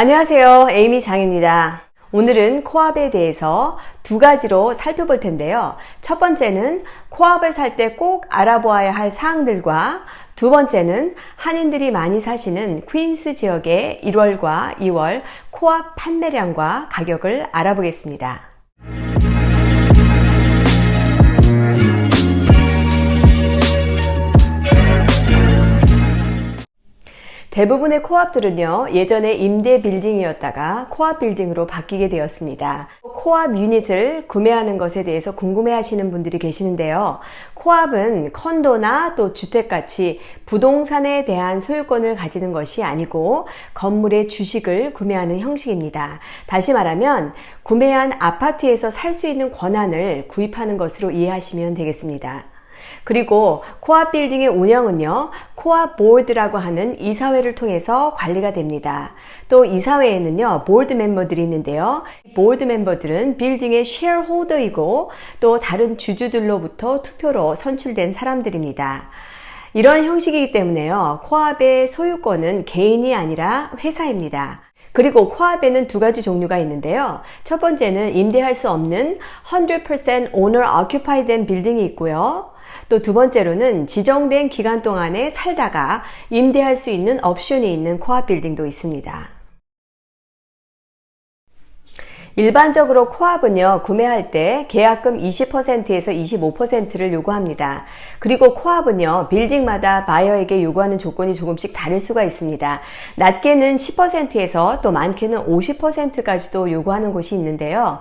안녕하세요. 에이미 장입니다. 오늘은 코압에 대해서 두 가지로 살펴볼 텐데요. 첫 번째는 코압을 살 때 꼭 알아보아야 할 사항들과 두 번째는 한인들이 많이 사시는 퀸스 지역의 1월과 2월 코압 판매량과 가격을 알아보겠습니다. 대부분의 코압들은요, 예전에 임대 빌딩이었다가 코압 빌딩으로 바뀌게 되었습니다. 코압 유닛을 구매하는 것에 대해서 궁금해 하시는 분들이 계시는데요. 코압은 컨도나 또 주택같이 부동산에 대한 소유권을 가지는 것이 아니고 건물의 주식을 구매하는 형식입니다. 다시 말하면 구매한 아파트에서 살 수 있는 권한을 구입하는 것으로 이해하시면 되겠습니다. 그리고 코압 빌딩의 운영은요, 코압 보드라고 하는 이사회를 통해서 관리가 됩니다. 또 이사회에는요, 보드 멤버들이 있는데요. 보드 멤버들은 빌딩의 쉐어홀더이고 또 다른 주주들로부터 투표로 선출된 사람들입니다. 이런 형식이기 때문에요, 코압의 소유권은 개인이 아니라 회사입니다. 그리고 코압에는 두 가지 종류가 있는데요. 첫 번째는 임대할 수 없는 100% owner occupied 된 빌딩이 있고요. 또 두 번째로는 지정된 기간 동안에 살다가 임대할 수 있는 옵션이 있는 코압 빌딩도 있습니다. 일반적으로 코압은요, 구매할 때 계약금 20%에서 25%를 요구합니다. 그리고 코압은요, 빌딩마다 바이어에게 요구하는 조건이 조금씩 다를 수가 있습니다. 낮게는 10%에서 또 많게는 50%까지도 요구하는 곳이 있는데요.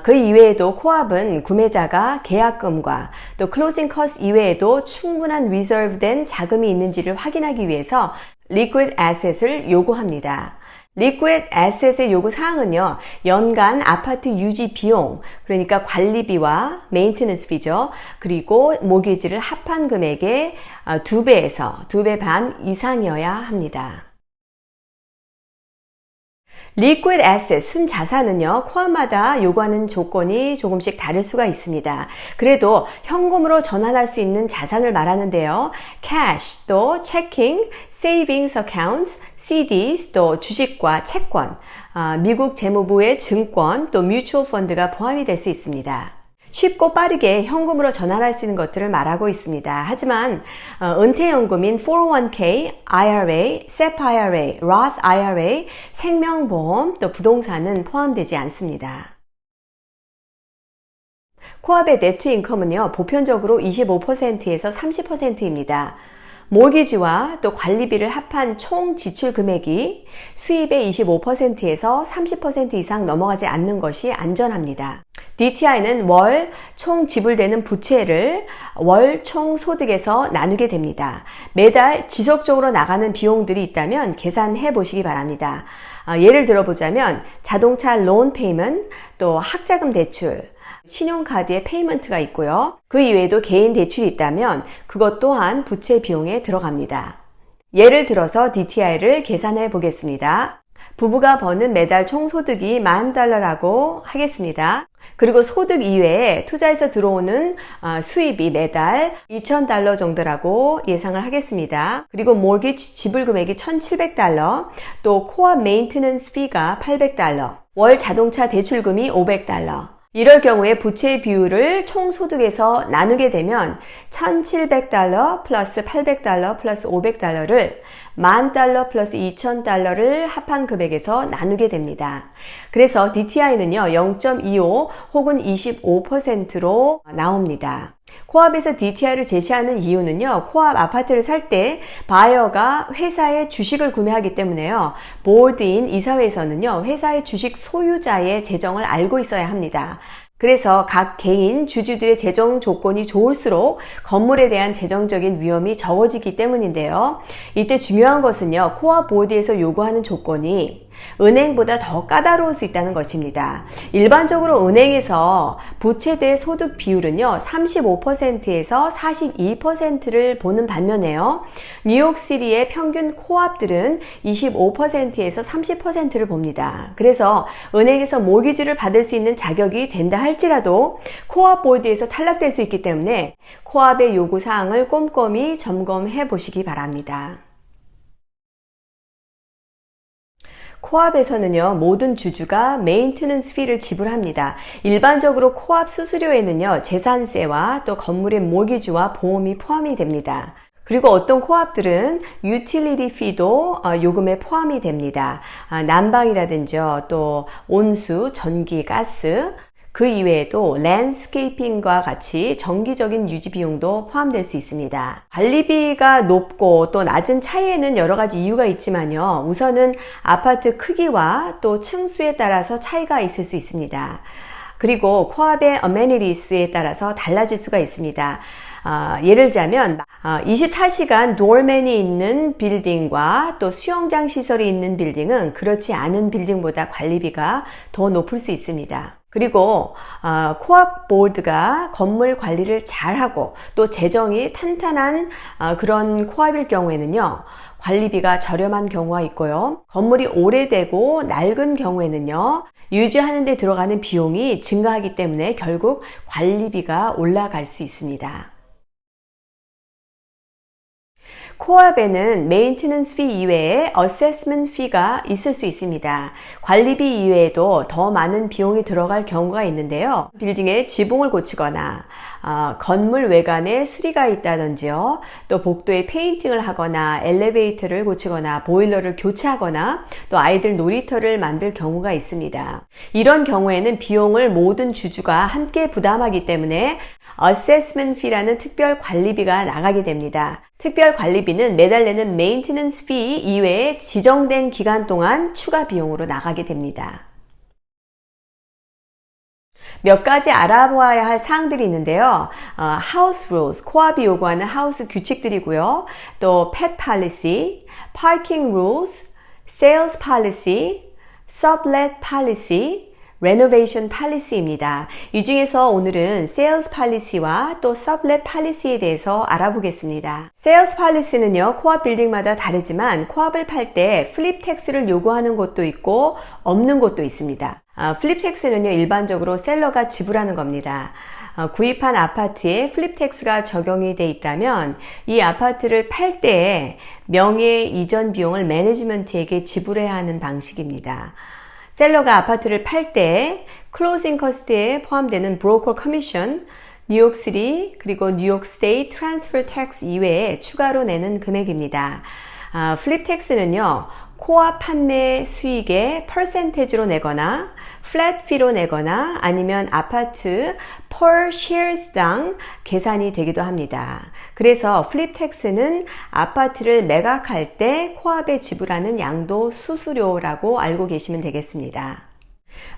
그 이외에도 코압은 구매자가 계약금과 또 클로징 커스트 이외에도 충분한 리저브된 자금이 있는지를 확인하기 위해서 리퀴드 애셋을 요구합니다. 리퀴드 애셋의 요구 사항은요, 연간 아파트 유지 비용, 그러니까 관리비와 메인테넌스 비죠. 그리고 모기지를 합한 금액의 2배에서 2배 반 이상이어야 합니다. 리퀴드 애셋, 순자산은요, 코압마다 요구하는 조건이 조금씩 다를 수가 있습니다. 그래도 현금으로 전환할 수 있는 자산을 말하는데요. cash, 또 checking, savings accounts, CDs, 또 주식과 채권, 미국 재무부의 증권, 또 뮤추얼 펀드가 포함이 될 수 있습니다. 쉽고 빠르게 현금으로 전환할 수 있는 것들을 말하고 있습니다. 하지만 은퇴연금인 401k, IRA, SEP IRA, Roth IRA, 생명보험, 또 부동산은 포함되지 않습니다. 코압의 네트 인컴은요, 보편적으로 25%에서 30%입니다. 모기지와 또 관리비를 합한 총 지출 금액이 수입의 25%에서 30% 이상 넘어가지 않는 것이 안전합니다. DTI는 월 총 지불되는 부채를 월 총 소득에서 나누게 됩니다. 매달 지속적으로 나가는 비용들이 있다면 계산해 보시기 바랍니다. 예를 들어보자면 자동차 론 페이먼트, 또 학자금 대출, 신용카드의 페이먼트가 있고요. 그 이외에도 개인 대출이 있다면 그것 또한 부채 비용에 들어갑니다. 예를 들어서 DTI를 계산해 보겠습니다. 부부가 버는 매달 총소득이 $10,000라고 하겠습니다. 그리고 소득 이외에 투자에서 들어오는 수입이 매달 $2,000 정도라고 예상을 하겠습니다. 그리고 모기지 지불 금액이 $1,700, 또 코압 메인테넌스 피가 $800, 월 자동차 대출금이 $500. 이럴 경우에 부채 비율을 총소득에서 나누게 되면 $1,700 플러스 $800 플러스 $500를 $10,000 플러스 $2,000를 합한 금액에서 나누게 됩니다. 그래서 DTI는요, 0.25 혹은 25%로 나옵니다. 코압에서 DTI를 제시하는 이유는요, 코압 아파트를 살 때 바이어가 회사의 주식을 구매하기 때문에요. 보드인 이사회에서는요, 회사의 주식 소유자의 재정을 알고 있어야 합니다. 그래서 각 개인 주주들의 재정 조건이 좋을수록 건물에 대한 재정적인 위험이 적어지기 때문인데요. 이때 중요한 것은요, 코압 보드에서 요구하는 조건이 은행보다 더 까다로울 수 있다는 것입니다. 일반적으로 은행에서 부채 대 소득 비율은요, 35%에서 42%를 보는 반면에요, 뉴욕시티의 평균 코압들은 25%에서 30%를 봅니다. 그래서 은행에서 모기지를 받을 수 있는 자격이 된다 할지라도 코압 보드에서 탈락될 수 있기 때문에 코압의 요구사항을 꼼꼼히 점검해 보시기 바랍니다. 코압에서는요, 모든 주주가 메인테넌스 피를 지불합니다. 일반적으로 코압 수수료에는요, 재산세와 또 건물의 모기지와 보험이 포함이 됩니다. 그리고 어떤 코압들은 유틸리티 피도 요금에 포함이 됩니다. 난방이라든지 또 온수, 전기, 가스, 그 이외에도 랜드스케이핑과 같이 정기적인 유지 비용도 포함될 수 있습니다. 관리비가 높고 또 낮은 차이에는 여러 가지 이유가 있지만요. 우선은 아파트 크기와 또 층수에 따라서 차이가 있을 수 있습니다. 그리고 코압의 어메니티스에 따라서 달라질 수가 있습니다. 예를 들자면 24시간 도어맨이 있는 빌딩과 또 수영장 시설이 있는 빌딩은 그렇지 않은 빌딩보다 관리비가 더 높을 수 있습니다. 그리고 코압 보드가 건물 관리를 잘하고 또 재정이 탄탄한 그런 코압일 경우에는요, 관리비가 저렴한 경우가 있고요. 건물이 오래되고 낡은 경우에는요, 유지하는 데 들어가는 비용이 증가하기 때문에 결국 관리비가 올라갈 수 있습니다. 코압에는 메인테넌스 피 이외에 어세스먼트 피가 있을 수 있습니다. 관리비 이외에도 더 많은 비용이 들어갈 경우가 있는데요. 빌딩에 지붕을 고치거나 건물 외관에 수리가 있다든지요. 또 복도에 페인팅을 하거나 엘리베이터를 고치거나 보일러를 교체하거나 또 아이들 놀이터를 만들 경우가 있습니다. 이런 경우에는 비용을 모든 주주가 함께 부담하기 때문에 어세스먼트 피라는 특별 관리비가 나가게 됩니다. 특별 관리비는 매달 내는 메인테넌스 피 이외에 지정된 기간 동안 추가 비용으로 나가게 됩니다. 몇 가지 알아보아야 할 사항들이 있는데요. 하우스 룰스, 코압이 요구하는 하우스 규칙들이고요. 또 pet policy, parking rules, sales policy, sublet policy, renovation policy입니다. 이 중에서 오늘은 sales policy와 또 sublet policy에 대해서 알아보겠습니다. sales policy는요, 코압 빌딩마다 다르지만 코압을 팔 때 flip tax를 요구하는 곳도 있고 없는 곳도 있습니다. flip tax는요, 일반적으로 셀러가 지불하는 겁니다. 구입한 아파트에 flip tax가 적용이 돼 있다면 이 아파트를 팔 때에 명예 이전 비용을 매니지먼트에게 지불해야 하는 방식입니다. 셀러가 아파트를 팔 때 클로징 커스트에 포함되는 브로커 커미션, 뉴욕시티 그리고 뉴욕 스테이트 트랜스퍼 텍스 이외에 추가로 내는 금액입니다. 플립 텍스는요, 코압 판매 수익의 퍼센테이지로 내거나 플랫 피로 내거나 아니면 아파트 per shares당 계산이 되기도 합니다. 그래서 플립 텍스는 아파트를 매각할 때 코압에 지불하는 양도 수수료라고 알고 계시면 되겠습니다.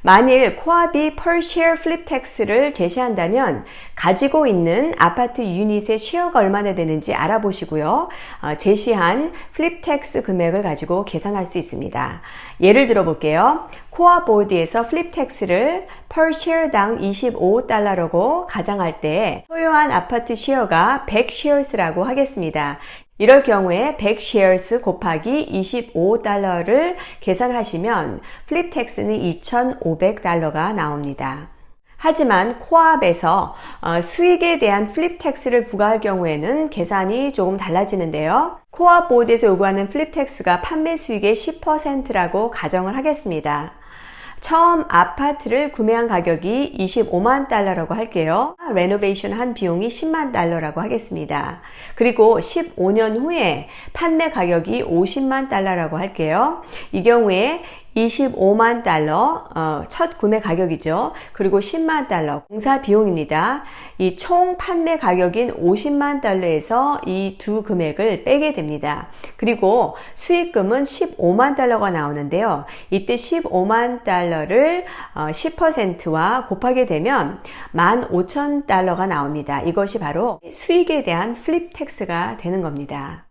만일 코압이 per share flip tax를 제시한다면 가지고 있는 아파트 유닛의 쉐어가 얼마나 되는지 알아보시고요. 제시한 flip tax 금액을 가지고 계산할 수 있습니다. 예를 들어 볼게요. 코압 보드에서 flip tax를 per share당 $25라고 가정할 때 소유한 아파트 쉐어가 100 shares라고 하겠습니다. 이럴 경우에 100 shares 곱하기 $25를 계산하시면 flip tax는 $2,500가 나옵니다. 하지만 코압에서 수익에 대한 flip tax를 부과할 경우에는 계산이 조금 달라지는데요. 코압 보드에서 요구하는 flip tax가 판매 수익의 10%라고 가정을 하겠습니다. 처음 아파트를 구매한 가격이 $250,000라고 할게요. 레노베이션 한 비용이 $100,000라고 하겠습니다. 그리고 15년 후에 판매 가격이 $500,000라고 할게요. 이 경우에 $250,000, 첫 구매 가격이죠. 그리고 $100,000, 공사 비용입니다. 이 총 판매 가격인 $500,000에서 이 두 금액을 빼게 됩니다. 그리고 수익금은 $150,000가 나오는데요. 이때 $150,000를 10%와 곱하게 되면 $15,000가 나옵니다. 이것이 바로 수익에 대한 플립 텍스가 되는 겁니다.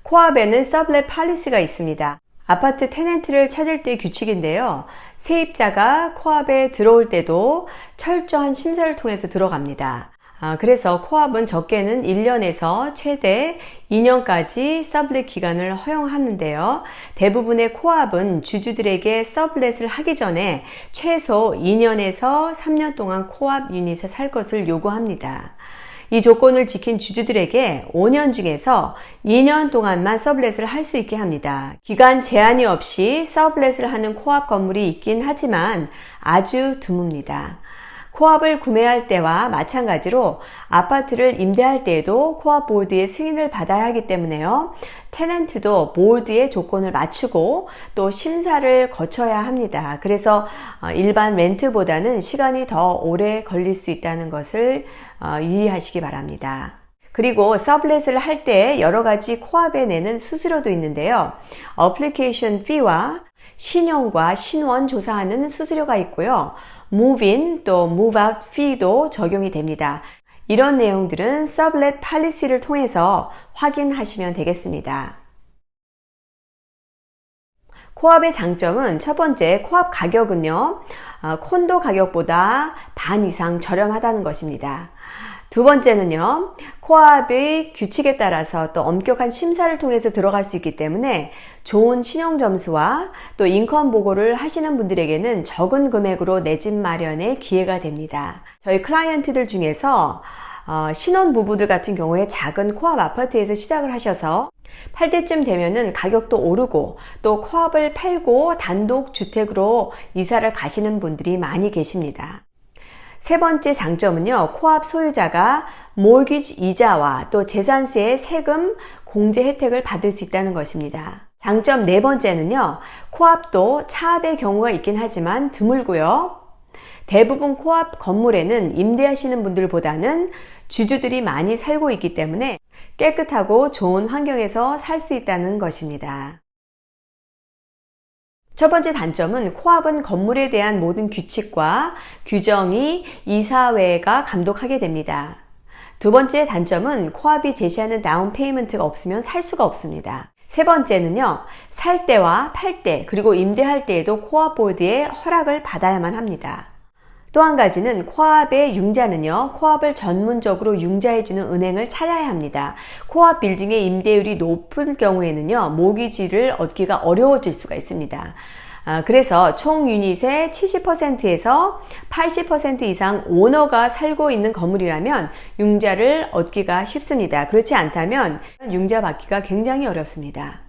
코압에는 서블렛 팔리시가 있습니다. 아파트 테넌트를 찾을 때 규칙인데요. 세입자가 코압에 들어올 때도 철저한 심사를 통해서 들어갑니다. 그래서 코압은 적게는 1년에서 최대 2년까지 서블렛 기간을 허용하는데요. 대부분의 코압은 주주들에게 서블렛을 하기 전에 최소 2년에서 3년 동안 코압 유닛에 살 것을 요구합니다. 이 조건을 지킨 주주들에게 5년 중에서 2년 동안만 서블렛을 할 수 있게 합니다. 기간 제한이 없이 서블렛을 하는 코업 건물이 있긴 하지만 아주 드뭅니다. 코업을 구매할 때와 마찬가지로 아파트를 임대할 때에도 코업 보드의 승인을 받아야 하기 때문에요. 테넌트도 보드의 조건을 맞추고 또 심사를 거쳐야 합니다. 그래서 일반 렌트보다는 시간이 더 오래 걸릴 수 있다는 것을 유의하시기 바랍니다. 그리고 서블렛을 할 때 여러 가지 코업에 내는 수수료도 있는데요. 어플리케이션 피와 신용과 신원 조사하는 수수료가 있고요. move-in 또 move-out fee도 적용이 됩니다. 이런 내용들은 서블렛 팔리시를 통해서 확인하시면 되겠습니다. 코업의 장점은 첫 번째, 코업 가격은요, 콘도 가격보다 반 이상 저렴하다는 것입니다. 두 번째는요, 코업의 규칙에 따라서 또 엄격한 심사를 통해서 들어갈 수 있기 때문에 좋은 신용 점수와 또 인컴 보고를 하시는 분들에게는 적은 금액으로 내 집 마련의 기회가 됩니다. 저희 클라이언트들 중에서 신혼부부들 같은 경우에 작은 코업 아파트에서 시작을 하셔서 팔 때쯤 되면은 가격도 오르고 또 코업을 팔고 단독 주택으로 이사를 가시는 분들이 많이 계십니다. 세 번째 장점은요, 코업 소유자가 모기지 이자와 또 재산세의 세금 공제 혜택을 받을 수 있다는 것입니다. 장점 네 번째는요, 코업도 차압의 경우가 있긴 하지만 드물고요. 대부분 코업 건물에는 임대하시는 분들보다는 주주들이 많이 살고 있기 때문에 깨끗하고 좋은 환경에서 살 수 있다는 것입니다. 첫 번째 단점은 코업은 건물에 대한 모든 규칙과 규정이 이사회가 감독하게 됩니다. 두 번째 단점은 코업이 제시하는 다운 페이먼트가 없으면 살 수가 없습니다. 세 번째는요, 살 때와 팔 때 그리고 임대할 때에도 코업 보드의 허락을 받아야만 합니다. 또 한 가지는 코업의 융자는요, 코업을 전문적으로 융자해주는 은행을 찾아야 합니다. 코업 빌딩의 임대율이 높은 경우에는요, 모기지를 얻기가 어려워질 수가 있습니다. 그래서 총 유닛의 70%에서 80% 이상 오너가 살고 있는 건물이라면 융자를 얻기가 쉽습니다. 그렇지 않다면 융자 받기가 굉장히 어렵습니다.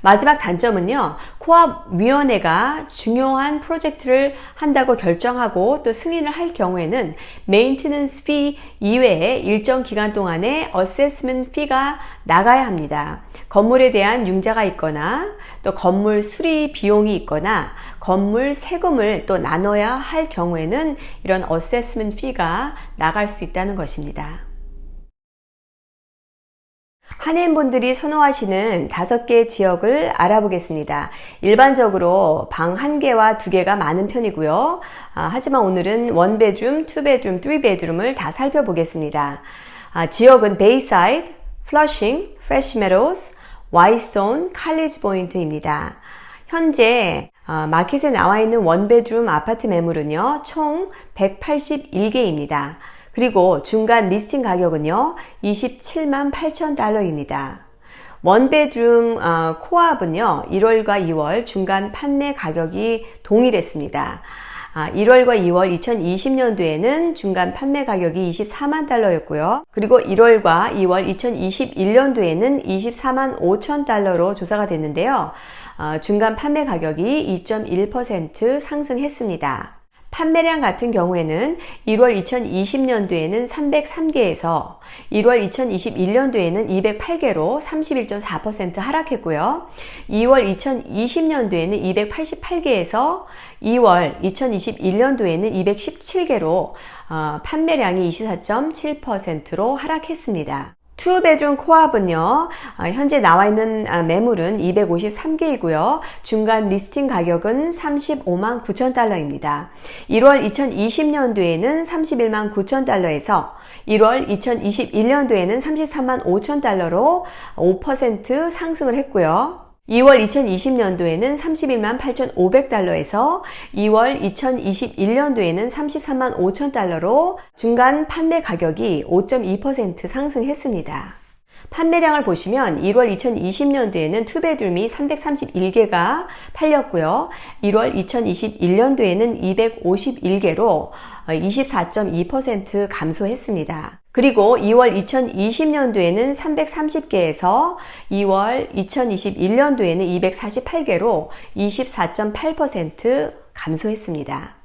마지막 단점은요, 코업 위원회가 중요한 프로젝트를 한다고 결정하고 또 승인을 할 경우에는 메인테넌스 피 이외에 일정 기간 동안에 어세스먼트 피가 나가야 합니다. 건물에 대한 융자가 있거나 또 건물 수리 비용이 있거나 건물 세금을 또 나눠야 할 경우에는 이런 어세스먼트 피가 나갈 수 있다는 것입니다. 한인분들이 선호하시는 5개 지역을 알아보겠습니다. 일반적으로 방 1개와 2개가 많은 편이고요. 하지만 오늘은 1베드룸, 2베드룸, 3베드룸을 다 살펴보겠습니다. 지역은 베이사이드, 플러싱, 프레시 메도우스, 와이스톤, 칼리지 포인트입니다. 현재 마켓에 나와 있는 1베드룸 아파트 매물은요, 총 181개입니다. 그리고 중간 리스팅 가격은요, 278만 8천 달러입니다. 원베드룸 코업은요, 1월과 2월 중간 판매 가격이 동일했습니다. 1월과 2월 2020년도에는 중간 판매 가격이 24만 달러였고요. 그리고 1월과 2월 2021년도에는 24만 5천 달러로 조사가 됐는데요. 중간 판매 가격이 2.1% 상승했습니다. 판매량 같은 경우에는 1월 2020년도에는 303개에서 1월 2021년도에는 208개로 31.4% 하락했고요. 2월 2020년도에는 288개에서 2월 2021년도에는 217개로 판매량이 24.7%로 하락했습니다. 2베드룸 코업은요, 현재 나와 있는 매물은 253개이고요. 중간 리스팅 가격은 35만 9천 달러입니다. 1월 2020년도에는 31만 9천 달러에서 1월 2021년도에는 33만 5천 달러로 5% 상승을 했고요. 2월 2020년도에는 31만 8,500달러에서 2월 2021년도에는 33만 5천 달러로 중간 판매 가격이 5.2% 상승했습니다. 판매량을 보시면 1월 2020년도에는 투베드룸이 331개가 팔렸고요. 1월 2021년도에는 251개로 24.2% 감소했습니다. 그리고 2월 2020년도에는 330개에서 2월 2021년도에는 248개로 24.8% 감소했습니다.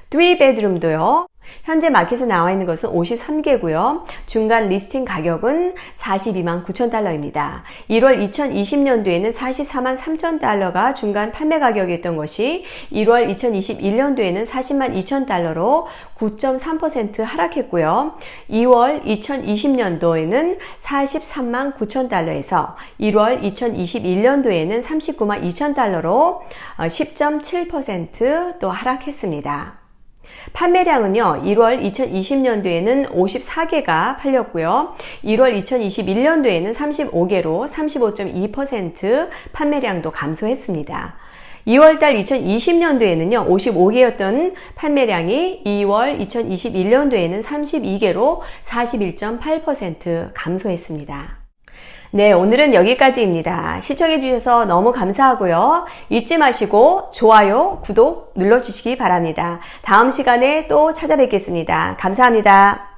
3베드룸도요. 현재 마켓에 나와 있는 것은 53개고요. 중간 리스팅 가격은 42만 9천 달러입니다. 1월 2020년도에는 44만 3천 달러가 중간 판매 가격이었던 것이 1월 2021년도에는 40만 2천 달러로 9.3% 하락했고요. 2월 2020년도에는 43만 9천 달러에서 1월 2021년도에는 39만 2천 달러로 10.7% 또 하락했습니다. 판매량은요, 1월 2020년도에는 54개가 팔렸고요. 1월 2021년도에는 35개로 35.2% 판매량도 감소했습니다. 2월달 2020년도에는요, 55개였던 판매량이 2월 2021년도에는 32개로 41.8% 감소했습니다. 네, 오늘은 여기까지입니다. 시청해주셔서 너무 감사하고요. 잊지 마시고 좋아요, 구독 눌러주시기 바랍니다. 다음 시간에 또 찾아뵙겠습니다. 감사합니다.